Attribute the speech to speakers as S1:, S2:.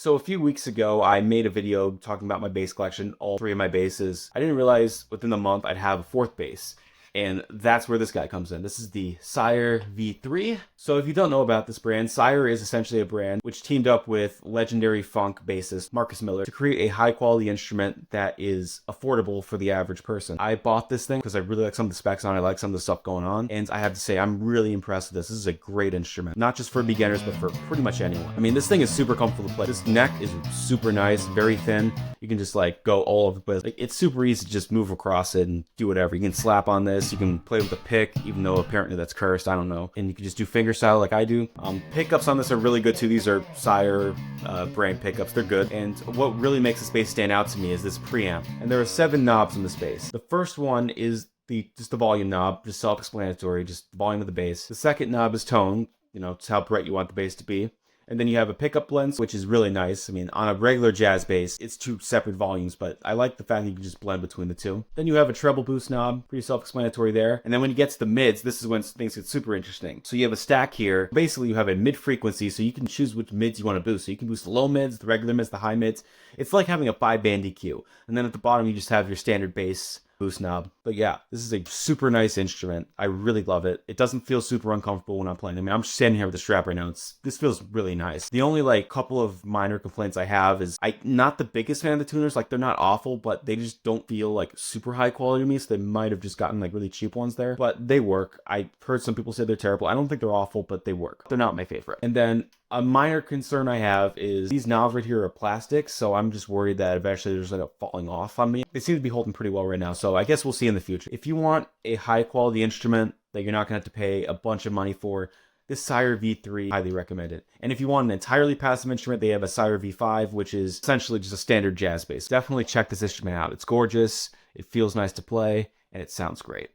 S1: So a few weeks ago, I made a video talking about my bass collection, all three of my basses. I didn't realize within the month I'd have a fourth bass. And that's where this guy comes in. This is the Sire V3. So if you don't know about this brand, Sire is essentially a brand which teamed up with legendary funk bassist Marcus Miller to create a high quality instrument that is affordable for the average person. I bought this thing because I really like some of the specs on it. I like some of the stuff going on. And I have to say, I'm really impressed with this. This is a great instrument. Not just for beginners, but for pretty much anyone. I mean, this thing is super comfortable to play. This neck is super nice, very thin. You can just like go all over the place. Like, it's super easy to just move across it and do whatever. You can slap on this. You can play with a pick, even though apparently that's cursed. I don't know. And you can just do finger style like I do. Pickups on this are really good too. These are Sire brand pickups. They're good. And what really makes this bass stand out to me is this preamp. And there are 7 knobs in this bass. The first one is just the volume knob, just self-explanatory, just the volume of the bass. The second knob is tone, it's how bright you want the bass to be. And then you have a pickup blend, which is really nice. I mean, on a regular jazz bass, it's 2 separate volumes, but I like the fact that you can just blend between the 2. Then you have a treble boost knob, pretty self-explanatory there. And then when you get to the mids, this is when things get super interesting. So you have a stack here. Basically, you have a mid frequency, so you can choose which mids you want to boost. So you can boost the low mids, the regular mids, the high mids. It's like having a 5-band EQ. And then at the bottom, you just have your standard bass boost knob. But yeah, this is a super nice instrument. I really love it. It doesn't feel super uncomfortable when I'm playing. I mean, I'm standing here with the strap right now. This feels really nice. The only like couple of minor complaints I have is I'm not the biggest fan of the tuners. Like, they're not awful, but they just don't feel like super high quality to me. So they might have just gotten like really cheap ones there, but they work. I heard some people say they're terrible. I don't think they're awful, but they work. They're not my favorite. And then a minor concern I have is these knobs right here are plastic, so I'm just worried that eventually there's like a falling off on me. They seem to be holding pretty well right now, so I guess we'll see in the future. If you want a high quality instrument that you're not going to have to pay a bunch of money for, this Sire V3, highly recommend it. And if you want an entirely passive instrument, they have a Sire V5, which is essentially just a standard jazz bass. Definitely check this instrument out. It's gorgeous, it feels nice to play, and it sounds great.